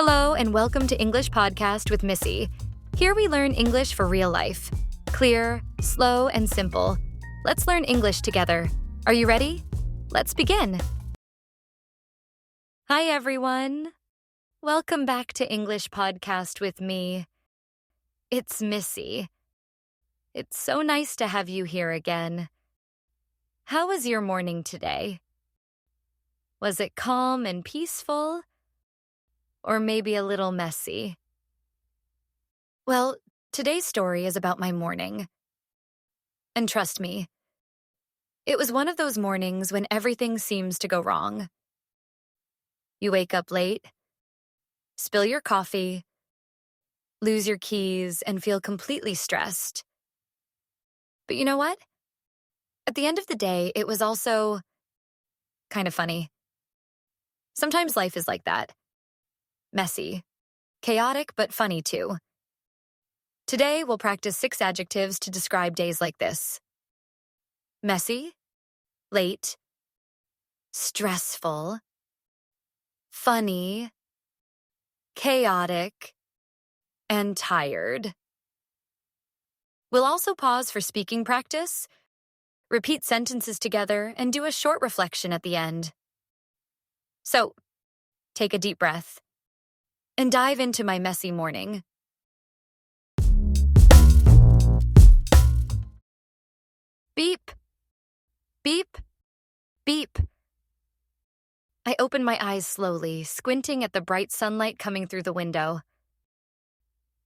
Hello, and welcome to English Podcast with Missy. Here we learn English for real life. Clear, slow, and simple. Let's learn English together. Are you ready? Let's begin. Hi, everyone. Welcome back to English Podcast with me. It's Missy. It's so nice to have you here again. How was your morning today? Was it calm and peaceful? Or maybe a little messy? Well, today's story is about my morning. And trust me, it was one of those mornings when everything seems to go wrong. You wake up late, spill your coffee, lose your keys, and feel completely stressed. But you know what? At the end of the day, it was also kind of funny. Sometimes life is like that. Messy, chaotic, but funny too. Today, we'll practice 6 adjectives to describe days like this. Messy, late, stressful, funny, chaotic, and tired. We'll also pause for speaking practice, repeat sentences together, and do a short reflection at the end. So, take a deep breath and dive into my messy morning. Beep, beep, beep. I opened my eyes slowly, squinting at the bright sunlight coming through the window.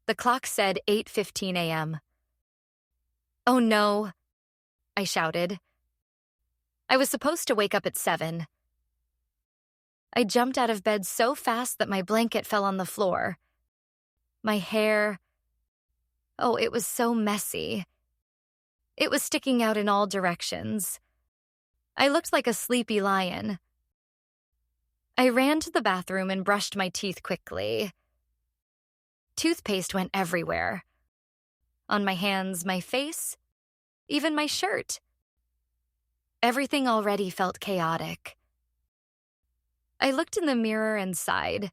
The clock said 8:15 a.m. Oh no, I shouted. I was supposed to wake up at 7. I jumped out of bed so fast that my blanket fell on the floor. My hair, it was so messy. It was sticking out in all directions. I looked like a sleepy lion. I ran to the bathroom and brushed my teeth quickly. Toothpaste went everywhere. On my hands, my face, even my shirt. Everything already felt chaotic. I looked in the mirror and sighed.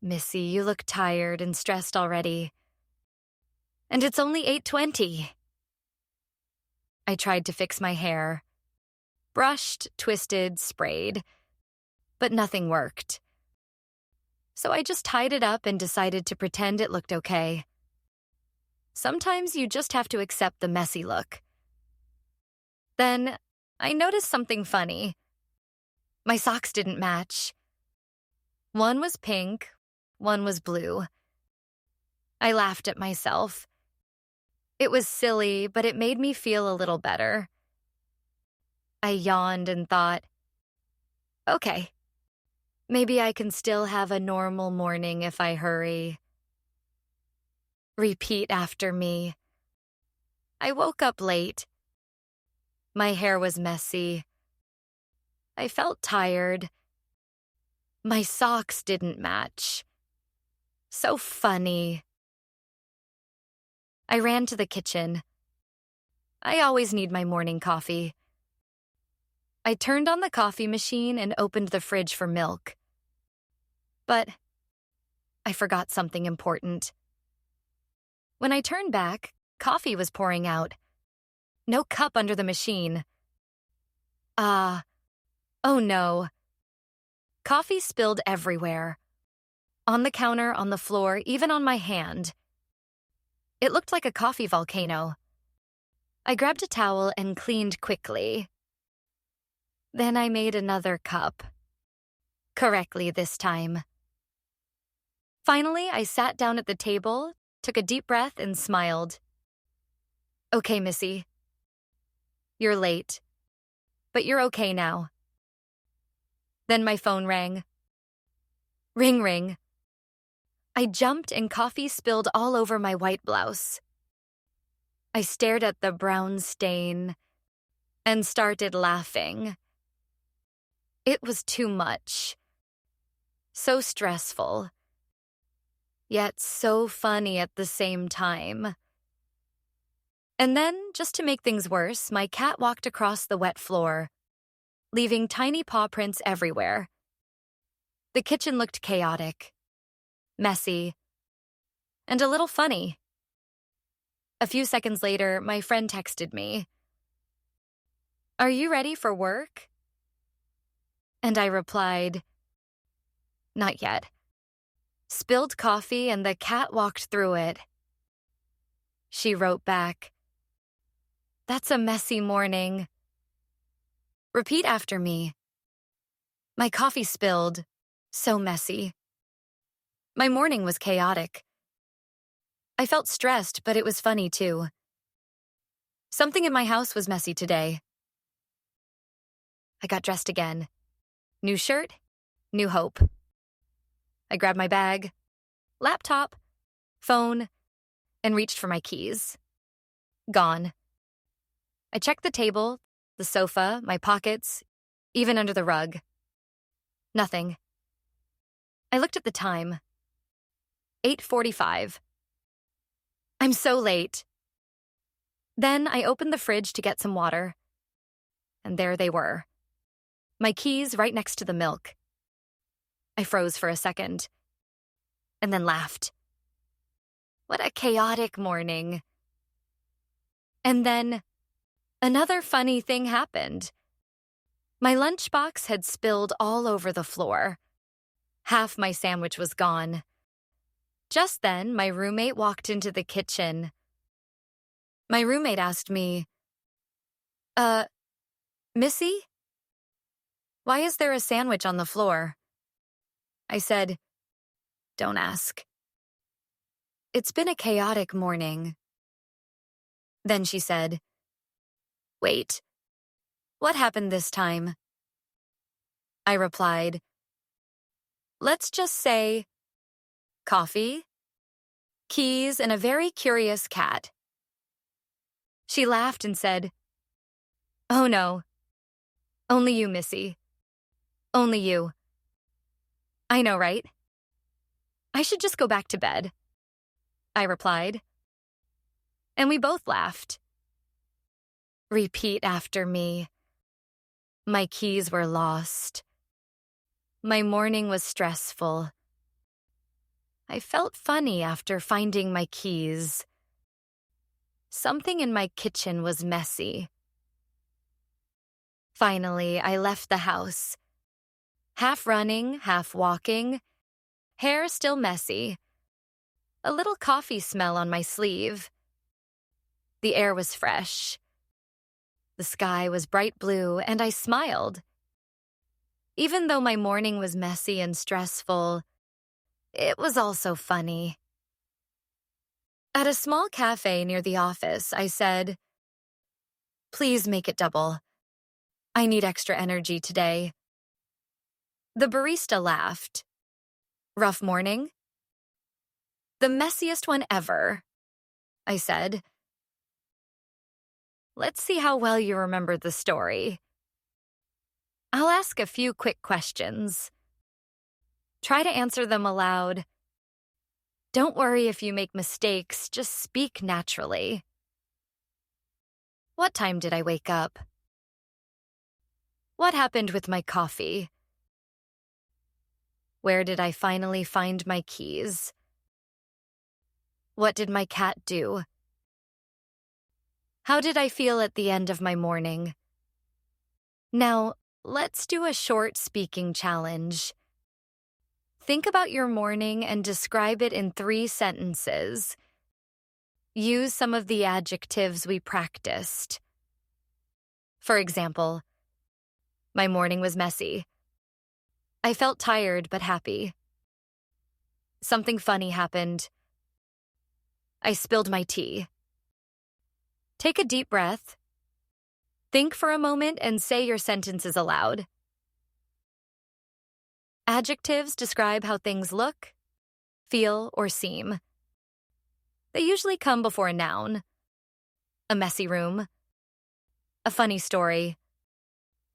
Missy, you look tired and stressed already. And it's only 8:20. I tried to fix my hair. Brushed, twisted, sprayed. But nothing worked. So I just tied it up and decided to pretend it looked okay. Sometimes you just have to accept the messy look. Then I noticed something funny. My socks didn't match. One was pink, one was blue. I laughed at myself. It was silly, but it made me feel a little better. I yawned and thought, okay, maybe I can still have a normal morning if I hurry. Repeat after me. I woke up late. My hair was messy. I felt tired. My socks didn't match. So funny. I ran to the kitchen. I always need my morning coffee. I turned on the coffee machine and opened the fridge for milk. But I forgot something important. When I turned back, coffee was pouring out. No cup under the machine. Oh no. Coffee spilled everywhere. On the counter, on the floor, even on my hand. It looked like a coffee volcano. I grabbed a towel and cleaned quickly. Then I made another cup. Correctly this time. Finally, I sat down at the table, took a deep breath, and smiled. Okay, Missy. You're late. But you're okay now. Then my phone rang. Ring, ring. I jumped and coffee spilled all over my white blouse. I stared at the brown stain and started laughing. It was too much. So stressful. Yet so funny at the same time. And then, just to make things worse, my cat walked across the wet floor, leaving tiny paw prints everywhere. The kitchen looked chaotic, messy, and a little funny. A few seconds later, my friend texted me, "Are you ready for work?" And I replied, "Not yet." Spilled coffee and the cat walked through it. She wrote back, "That's a messy morning." Repeat after me. My coffee spilled. So messy. My morning was chaotic. I felt stressed, but it was funny too. Something in my house was messy today. I got dressed again. New shirt, new hope. I grabbed my bag, laptop, phone, and reached for my keys. Gone. I checked the table, the sofa, my pockets, even under the rug. Nothing. I looked at the time. 8:45. I'm so late. Then I opened the fridge to get some water. And there they were. My keys right next to the milk. I froze for a second. And then laughed. What a chaotic morning. And then another funny thing happened. My lunchbox had spilled all over the floor. Half my sandwich was gone. Just then, my roommate walked into the kitchen. My roommate asked me, Missy? Why is there a sandwich on the floor?" I said, "Don't ask." It's been a chaotic morning. Then she said, "Wait, what happened this time?" I replied, "Let's just say coffee, keys, and a very curious cat." She laughed and said, "Oh no, only you, Missy. Only you." I know, right? I should just go back to bed, I replied. And we both laughed. Repeat after me. My keys were lost. My morning was stressful. I felt funny after finding my keys. Something in my kitchen was messy. Finally, I left the house. Half running, half walking, hair still messy, a little coffee smell on my sleeve. The air was fresh. The sky was bright blue, and I smiled. Even though my morning was messy and stressful, it was also funny. At a small cafe near the office, I said, "Please make it double. I need extra energy today." The barista laughed. "Rough morning?" "The messiest one ever," I said. Let's see how well you remember the story. I'll ask a few quick questions. Try to answer them aloud. Don't worry if you make mistakes, just speak naturally. What time did I wake up? What happened with my coffee? Where did I finally find my keys? What did my cat do? How did I feel at the end of my morning? Now, let's do a short speaking challenge. Think about your morning and describe it in 3 sentences. Use some of the adjectives we practiced. For example, my morning was messy. I felt tired but happy. Something funny happened. I spilled my tea. Take a deep breath. Think for a moment and say your sentences aloud. Adjectives describe how things look, feel, or seem. They usually come before a noun. A messy room. A funny story.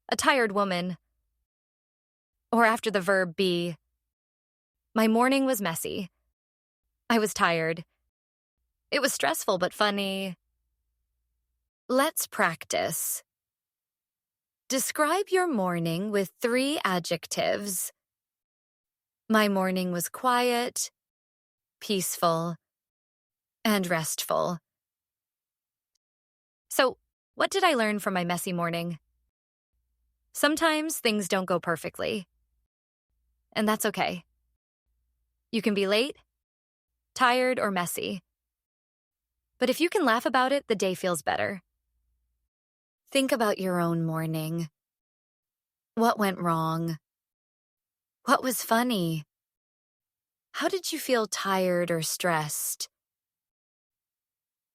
A tired woman. Or after the verb be. My morning was messy. I was tired. It was stressful but funny. Let's practice. Describe your morning with 3 adjectives. My morning was quiet, peaceful, and restful. So, what did I learn from my messy morning? Sometimes things don't go perfectly, and that's okay. You can be late, tired, or messy. But if you can laugh about it, the day feels better. Think about your own morning. What went wrong? What was funny? How did you feel tired or stressed?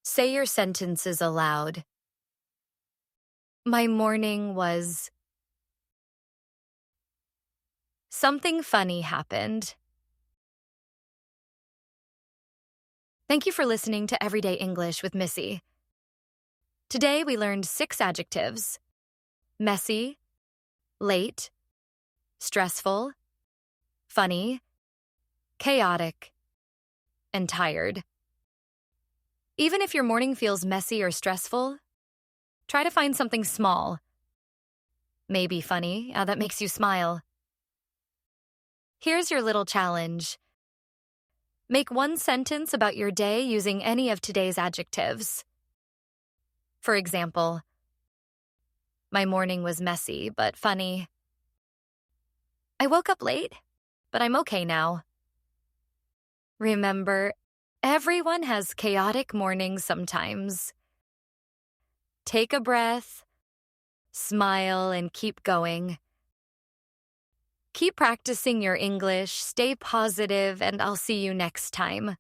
Say your sentences aloud. My morning was... Something funny happened. Thank you for listening to Everyday English with Missy. Today we learned 6 adjectives: messy, late, stressful, funny, chaotic, and tired. Even if your morning feels messy or stressful, try to find something small, maybe funny, that makes you smile. Here's your little challenge. Make one sentence about your day using any of today's adjectives. For example, my morning was messy but funny. I woke up late, but I'm okay now. Remember, everyone has chaotic mornings sometimes. Take a breath, smile, and keep going. Keep practicing your English, stay positive, and I'll see you next time.